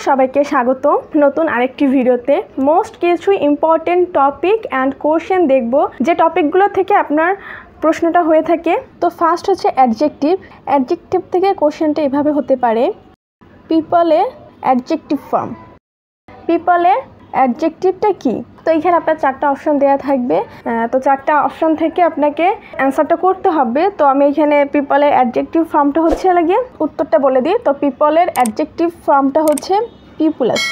সবাইকে স্বাগত নতুন আরেকটি ভিডিওতে। মোস্ট কিছু ইম্পর্টেন্ট টপিক অ্যান্ড কোশ্চেন দেখব, যে টপিকগুলো থেকে আপনার প্রশ্নটা হয়ে থাকে। তো ফার্স্ট হচ্ছে অ্যাডজেক্টিভ। অ্যাডজেক্টিভ থেকে কোশ্চেনটা এভাবে হতে পারে, পিপলের অ্যাডজেক্টিভ ফর্ম। পিপলের অ্যাডজেক্টিভটা কি? তো এইখানে আপনার চারটা অপশন দেওয়া থাকবে, তো চারটা অপশন থেকে আপনাকে অ্যান্সারটা করতে হবে। তো আমি এখানে পিপলের অ্যাডজেক্টিভ ফর্মটা হচ্ছে লাগিয়ে উত্তরটা বলে দিই। তো পিপলের অ্যাডজেক্টিভ ফর্মটা হচ্ছে পিপুলাস।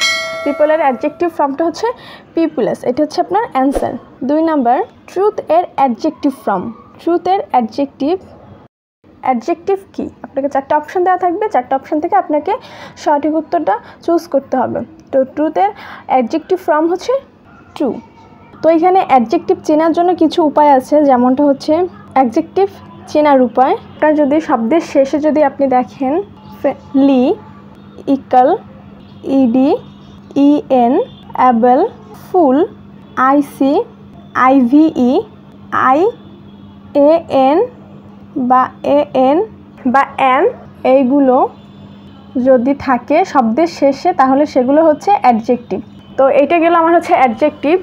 পিপলের অ্যাডজেক্টিভ ফর্মটা হচ্ছে পিপুলাস, এটা হচ্ছে আপনার অ্যান্সার। 2 নাম্বার, ট্রুথ এর অ্যাডজেক্টিভ ফর্ম। ট্রুথের অ্যাডজেক্টিভ কি? আপনাকে চারটা অপশন দেওয়া থাকবে, চারটা অপশন থেকে আপনাকে সঠিক উত্তরটা চুজ করতে হবে। তো ট্রুথের অ্যাডজেক্টিভ ফর্ম হচ্ছে ট্রু। তো এখানে অ্যাডজেক্টিভ চেনার জন্য কিছু উপায় আছে, যেমনটা হচ্ছে অ্যাডজেক্টিভ চেনার উপায়। আপনার যদি শব্দের শেষে যদি আপনি দেখেন ly, ical, ED, EN, able, ful, IC, IVE, I, AN বা এএন বা এন, এইগুলো যদি থাকে শব্দের শেষে তাহলে সেগুলো হচ্ছে অ্যাডজেক্টিভ। তো এইটা গেল আমার হচ্ছে অ্যাডজেক্টিভ।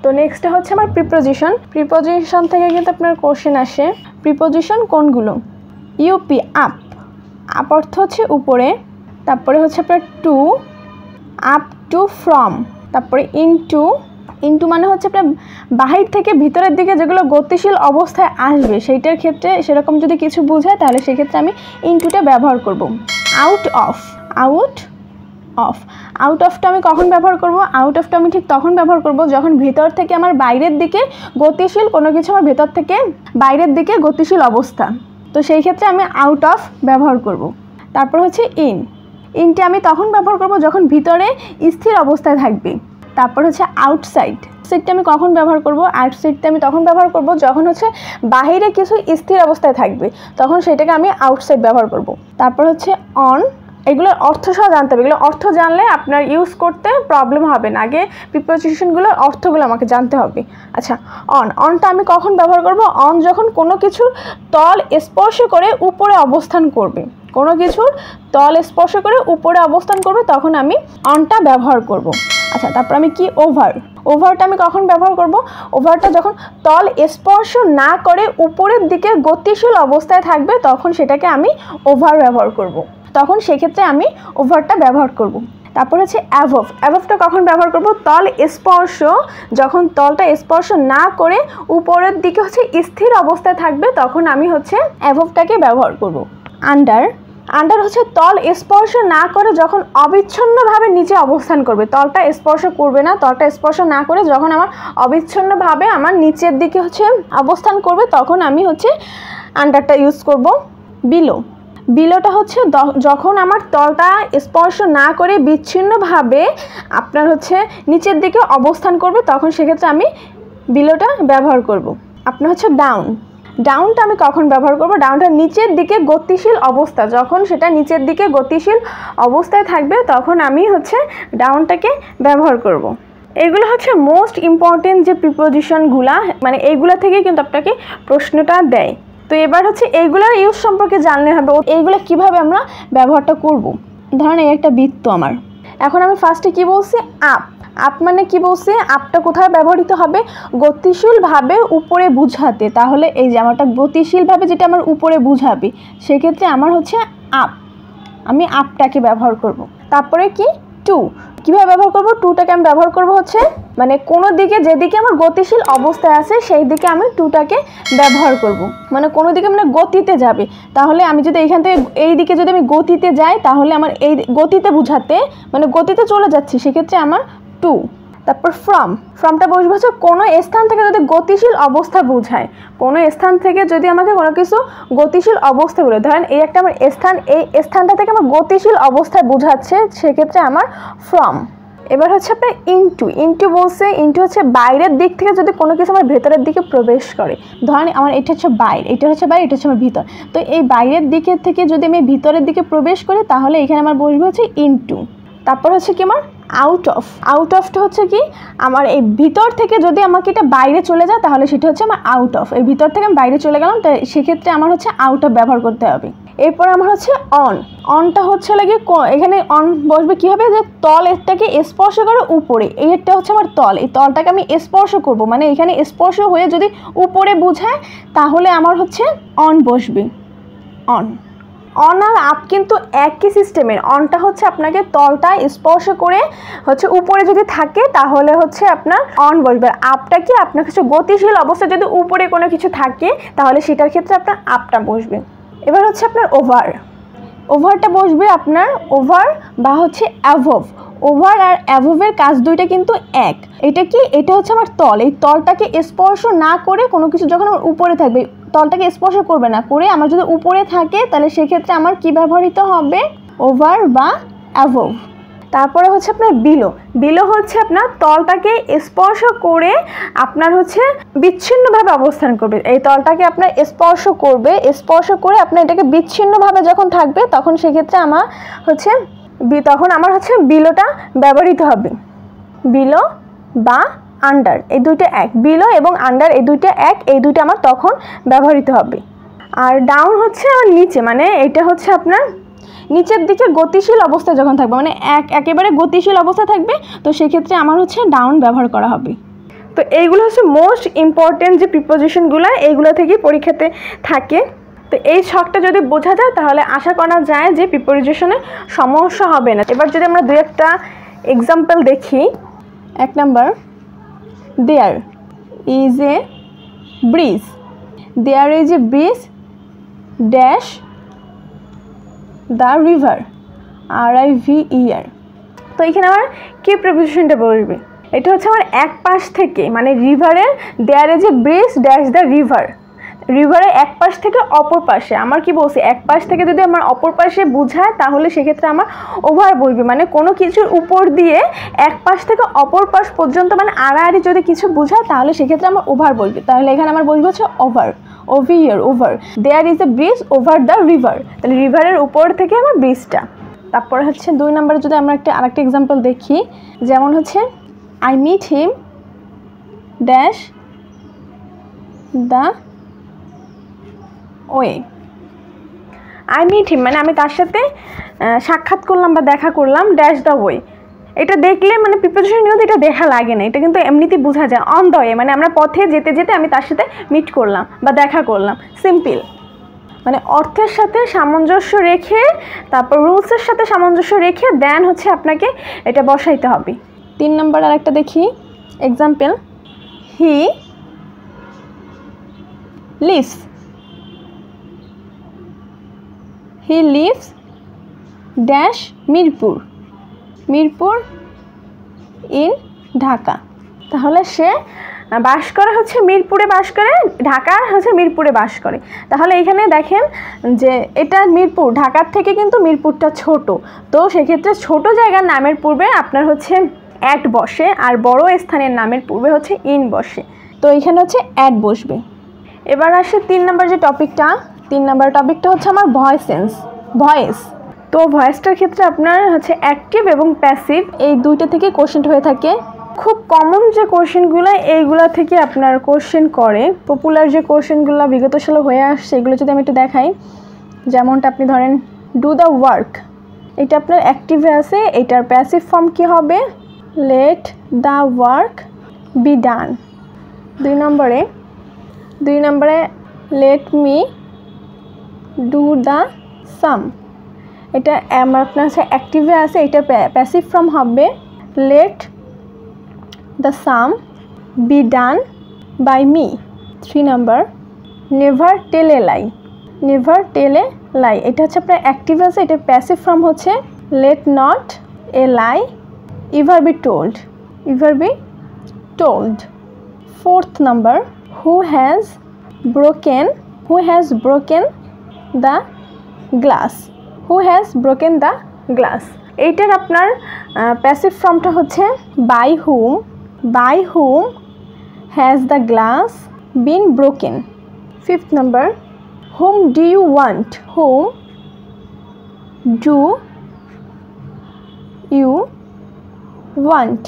তো নেক্সট হচ্ছে আমার প্রিপোজিশন। প্রিপোজিশন থেকে কিন্তু আপনার কোশ্চেন আসে, প্রিপোজিশন কোনগুলো? UP, up. আপ অর্থ হচ্ছে উপরে, তারপরে হচ্ছে আপনার টু, আপ টু, ফ্রম, তারপরে ইনটু। ইনটু মানে হচ্ছে আপনার বাহির থেকে ভিতরের দিকে যেগুলো গতিশীল অবস্থায় আসবে, সেইটার ক্ষেত্রে সেরকম যদি কিছু বোঝায় তাহলে সেক্ষেত্রে আমি ইনটুটা ব্যবহার করব। আউট অফ, আউট অফটা আমি কখন ব্যবহার করব? আউট অফটা আমি ঠিক তখন ব্যবহার করব যখন ভিতর থেকে আমার বাইরের দিকে গতিশীল কোনো কিছু আমার ভেতর থেকে বাইরের দিকে গতিশীল অবস্থা, তো সেই ক্ষেত্রে আমি আউট অফ ব্যবহার করব। তারপর হচ্ছে ইনটা আমি তখন ব্যবহার করব যখন ভিতরে স্থির অবস্থায় থাকবে। তারপর হচ্ছে আউটসাইডটা আমি কখন ব্যবহার করব? আউটসাইডটা আমি তখন ব্যবহার করব যখন হচ্ছে বাইরে কিছু স্থির অবস্থায় থাকবে, তখন সেটাকে আমি আউটসাইড ব্যবহার করব। তারপর হচ্ছে অন। এগুলোর অর্থ সহ জানতে হবে, এগুলো অর্থ জানলে আপনার ইউজ করতে প্রবলেম হবে না। আগে প্রিপোজিশনগুলোর অর্থগুলো আমাকে জানতে হবে। আচ্ছা, অনটা আমি কখন ব্যবহার করব? অন যখন কোনো কিছুর তল স্পর্শ করে উপরে অবস্থান করবে, কোনো কিছুর তল স্পর্শ করে উপরে অবস্থান করবে, তখন আমি অনটা ব্যবহার করব। আচ্ছা, তারপর আমি কি ওভারটা আমি কখন ব্যবহার করব? ওভারটা যখন তল স্পর্শ না করে উপরের দিকে গতিশীল অবস্থায় থাকবে, তখন সেটাকে আমি ওভার ব্যবহার করব, তখন সেক্ষেত্রে আমি ওভারটা ব্যবহার করব। তারপর হচ্ছে অ্যাভভটা কখন ব্যবহার করব? তল স্পর্শ, যখন তলটা স্পর্শ না করে উপরের দিকে হচ্ছে স্থির অবস্থায় থাকবে, তখন আমি হচ্ছে অ্যাভভটাকে ব্যবহার করব। আন্ডার হচ্ছে তল স্পর্শ না করে যখন অবিচ্ছিন্নভাবে নিচে অবস্থান করবে, তলটা স্পর্শ করবে না, তলটা স্পর্শ না করে যখন আমার অবিচ্ছিন্নভাবে আমার নিচের দিকে হচ্ছে অবস্থান করবে, তখন আমি হচ্ছে আন্ডারটা ইউজ করব। বিলোটা হচ্ছে যখন আমার তলটা স্পর্শ না করে বিচ্ছিন্নভাবে আপনার হচ্ছে নিচের দিকে অবস্থান করবে, তখন সেক্ষেত্রে আমি বিলোটা ব্যবহার করব। আপনার হচ্ছে ডাউনটা আমি কখন ব্যবহার করব? ডাউনটা নিচের দিকে গতিশীল অবস্থা, যখন সেটা নিচের দিকে গতিশীল অবস্থায় থাকবে, তখন আমি হচ্ছে ডাউনটাকে ব্যবহার করব। এগুলো হচ্ছে মোস্ট ইম্পর্টেন্ট যে প্রিপোজিশনগুলা, মানে এইগুলা থেকে কিন্তু আপনাকে প্রশ্নটা দেয়। তো এবার হচ্ছে এইগুলোর ইউজ সম্পর্কে জানলে হবে, এইগুলো কিভাবে আমরা ব্যবহারটা করব। ধরেন এই একটা বৃত্ত আমার, এখন আমি ফার্স্টে কি বলছি? আপ মানে কি বলছি? আপটা কোথায় ব্যবহৃত হবে? গতিশীলভাবে উপরে বুঝাতে। তাহলে এই যে আমারটা গতিশীলভাবে যেটা আমার উপরে বুঝাবে, সেক্ষেত্রে আমার হচ্ছে আমি আপটাকে ব্যবহার করব। তারপরে কি? কিভাবে ব্যবহার করব? টুটাকে আমি ব্যবহার করব হচ্ছে মানে কোনো দিকে যেদিকে আমার গতিশীল অবস্থায় আছে সেই দিকে আমি টুটাকে ব্যবহার করব। মানে কোনো দিকে মানে গতিতে যাবে, তাহলে আমি যদি এইখান থেকে এই দিকে যদি আমি গতিতে যাই, তাহলে আমার এই গতিতে বুঝাতে মানে গতিতে চলে যাচ্ছি, সেক্ষেত্রে আমার টু। তারপর ফ্রমটা বসবে হচ্ছে কোনো স্থান থেকে যদি গতিশীল অবস্থা বোঝায়, কোনো স্থান থেকে যদি আমাকে কোনো কিছু গতিশীল অবস্থা বলে, ধরেন এই একটা আমার স্থান, এই স্থানটা থেকে আমার গতিশীল অবস্থায় বোঝাচ্ছে, সেক্ষেত্রে আমার ফ্রম। এবার হচ্ছে আপনার ইনটু বলছে, ইনটু হচ্ছে বাইরের দিক থেকে যদি কোনো কিছু আমার ভেতরের দিকে প্রবেশ করে, ধরেন আমার এটা হচ্ছে বাইরে, এটা হচ্ছে আমার ভিতর, তো এই বাইরের দিকে থেকে যদি আমি ভিতরের দিকে প্রবেশ করি, তাহলে এখানে আমার বসবে হচ্ছে ইনটু। তারপর হচ্ছে কি আমার আউট অফটা হচ্ছে কি আমার এই ভিতর থেকে যদি আমাকে এটা বাইরে চলে যায়, তাহলে সেটা হচ্ছে আমার আউট অফ। এই ভিতর থেকে আমি বাইরে চলে গেলাম, তাই সেক্ষেত্রে আমার হচ্ছে আউট অফ ব্যবহার করতে হবে। এরপর আমার হচ্ছে অন। অনটা হচ্ছে লাগে এখানে অন বসবে কীভাবে, যে তল এরটাকে স্পর্শ করে উপরে, এইটা হচ্ছে আমার তল, এই তলটাকে আমি স্পর্শ করব, মানে এখানে স্পর্শ হয়ে যদি উপরে বোঝায় তাহলে আমার হচ্ছে অন বসবে। অন অন আর আপ কিন্তু একই সিস্টেমের। অনটা হচ্ছে আপনাকে তলটা স্পর্শ করে হচ্ছে উপরে যদি থাকে তাহলে হচ্ছে আপনার অন বসবে। আর আপটা কি, আপনার কিছু গতিশীল অবস্থা যদি উপরে কোনো কিছু থাকে তাহলে সেটার ক্ষেত্রে আপনার আপটা বসবে। এবার হচ্ছে আপনার ওভার। ওভারটা বসবে আপনার ওভার বা হচ্ছে অ্যাভভ। ওভার আর অ্যাভভের কাজ দুইটা কিন্তু এক। এটা কি, এটা হচ্ছে আমার তল, এই তলটাকে স্পর্শ না করে কোনো কিছু যখন আমার উপরে থাকবে, তলটাকে স্পর্শ করবে না করে আমার যদি উপরে থাকে তাহলে সেক্ষেত্রে আমার কি ব্যবহৃত হবে, ওভার বা অ্যাভভ। তারপরে হচ্ছে আপনার বিলো। বিলো হচ্ছে আপনার তলটাকে স্পর্শ করে আপনার হচ্ছে বিচ্ছিন্নভাবে অবস্থান করবে, এই তলটাকে আপনার স্পর্শ করবে, স্পর্শ করে আপনার এটাকে বিচ্ছিন্নভাবে যখন থাকবে তখন সেক্ষেত্রে আমার হচ্ছে বিলোটা ব্যবহৃত হবে। বিলো বা আন্ডার, এই দুইটা এক। বিলো এবং আন্ডার এই দুইটা এক, এই দুইটা আমার তখন ব্যবহৃত হবে। আর ডাউন হচ্ছে আমার নিচে, মানে এটা হচ্ছে আপনার নিচের দিকে গতিশীল অবস্থা যখন থাকবে, মানে একেবারে গতিশীল অবস্থা থাকবে, তো সেক্ষেত্রে আমার হচ্ছে ডাউন ব্যবহার করা হবে। তো এইগুলো হচ্ছে মোস্ট ইম্পর্টেন্ট যে প্রিপোজিশনগুলো, এইগুলো থেকে পরীক্ষাতে থাকে। তো এই ছকটা যদি বোঝা যায় তাহলে আশা করা যায় যে প্রিপোজিশনে সমস্যা হবে না। এবার যদি আমরা দু একটা এক্সাম্পল দেখি। 1 number, there is a bridge. There is a bridge dash the river, RIVER। তো এখানে আমার কি প্রিপোজিশনটা বলবে, এটা হচ্ছে আমার এক পাশ থেকে, মানে রিভারের there is a bridge dash the river, রিভারের এক পাশ থেকে অপর পাশে। আমার কি বলছি, এক পাশ থেকে যদি আমার অপর পাশে বোঝায় তাহলে সেক্ষেত্রে আমার ওভার বলবে, মানে কোনো কিছুর উপর দিয়ে এক পাশ থেকে অপর পাশ পর্যন্ত মানে আড়াআড়ি যদি কিছু বোঝায় তাহলে সেক্ষেত্রে আমার ওভার বলবে। তাহলে এখানে আমার বলবে হচ্ছে over, over, over. There is a bridge over the river, তাহলে রিভারের উপর থেকে আমার ব্রিজটা। তারপর হচ্ছে 2 নম্বরে যদি আমরা আরেকটা এক্সাম্পল দেখি, যেমন হচ্ছে I meet him dash the way. I meet him মানে আমি তার সাথে সাক্ষাৎ করলাম বা দেখা করলাম, ড্যাশ দ্য ওয়ে। এটা দেখলে মানে প্রিপোজিশন নিয়েও এটা দেখা লাগে না, এটা কিন্তু এমনিতেই বোঝা যায়। অন দ্য ওয়ে মানে আমরা পথে যেতে যেতে আমি তার সাথে মিট করলাম বা দেখা করলাম, সিম্পল। মানে অর্থের সাথে সামঞ্জস্য রেখে, তারপর রুলসের সাথে সামঞ্জস্য রেখে দেন হচ্ছে আপনাকে এটা বসাইতে হবে। 3 নম্বর আরেকটা দেখি example, he lives. He lives dash Mirpur, Mirpur in Dhaka. তাহলে সে বাস করে হচ্ছে মিরপুরে বাস করে, ঢাকা হচ্ছে মিরপুরে বাস করে। তাহলে এখানে দেখেন যে এটা মিরপুর, ঢাকার থেকে কিন্তু মিরপুরটা ছোট, তো সেক্ষেত্রে ছোট জায়গার নামের পূর্বে আপনার হচ্ছে অ্যাট বসে, আর বড় স্থানের নামের পূর্বে হচ্ছে ইন বসে, তো এখানে হচ্ছে অ্যাট বসবে। এবার আসে 3 নম্বর যে টপিকটা, 3 নম্বর টপিকটা হচ্ছে আমার ভয়েসেন্স, ভয়েস। তো ভয়েসটার ক্ষেত্রে আপনার হচ্ছে অ্যাক্টিভ এবং প্যাসিভ এই দুইটা থেকে কোশ্চেন হয়ে থাকে। খুব কমন যে কোশ্চেনগুলো এইগুলা থেকে আপনার কোশ্চেন করে, পপুলার যে কোশ্চেনগুলো বিগত সালে হয়ে আসছে এগুলো যদি আমি একটু দেখাই, যেমনটা আপনি ধরেন ডু দ্য ওয়ার্ক, এটা আপনার অ্যাক্টিভে আছে, এটার প্যাসিভ ফর্ম কি হবে, let the work be done. 2 নম্বরে let me do the sum, এটা আপনার হচ্ছে অ্যাক্টিভে আছে, এটা প্যাসিভ ফর্ম হবে let the sum be done by me. 3 number never tell a lie, never tell a lie, এটা হচ্ছে আপনার অ্যাক্টিভ আছে, এটা প্যাসিভ ফর্ম হচ্ছে let not a lie ever be told, ever be told. 4th number who has broken the glass, who has broken the glass, এইটার আপনার passive ফর্মটা হচ্ছে by whom has the glass been broken. 5th নম্বর whom do you want, whom do you want,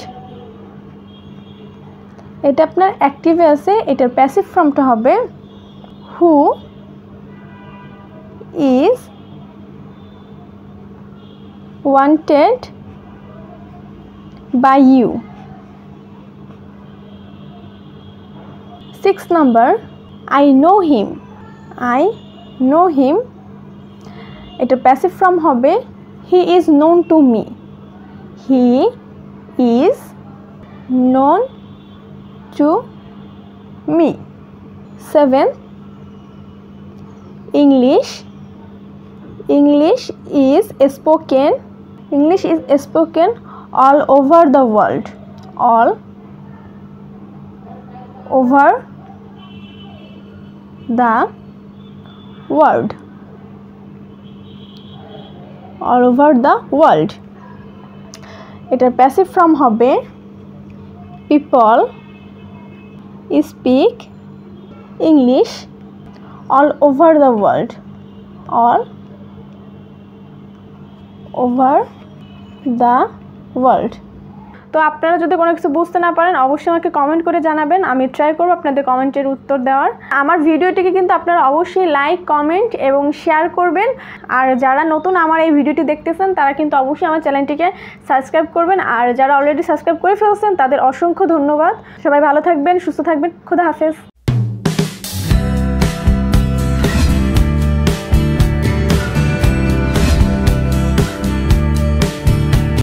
এটা আপনার অ্যাক্টিভে আছে, এটার প্যাসিভ ফর্মটা হবে who is wanted by you. 6 number, I know him. I know him. এটা passive form হবে he is known to me. He is known to me. 7, English. English is spoken. English is spoken all over the world. All over the world. All over the world. এটার passive form হবে people speak English all over the world. All over the world. তো আপনারা যদি কোনো কিছু বুঝতে না পারেন অবশ্যই আমাকে কমেন্ট করে জানাবেন, আমি ট্রাই করব আপনাদের কমেন্টের উত্তর দেওয়ার। আমার ভিডিওটিকে কিন্তু আপনারা অবশ্যই লাইক, কমেন্ট এবং শেয়ার করবেন। আর যারা নতুন আমার এই ভিডিওটি দেখতেছেন তারা কিন্তু অবশ্যই আমার চ্যানেলটিকে সাবস্ক্রাইব করবেন। আর যারা অলরেডি সাবস্ক্রাইব করে ফেলছেন তাদের অসংখ্য ধন্যবাদ। সবাই ভালো থাকবেন, সুস্থ থাকবেন। খোদা হাফেজ।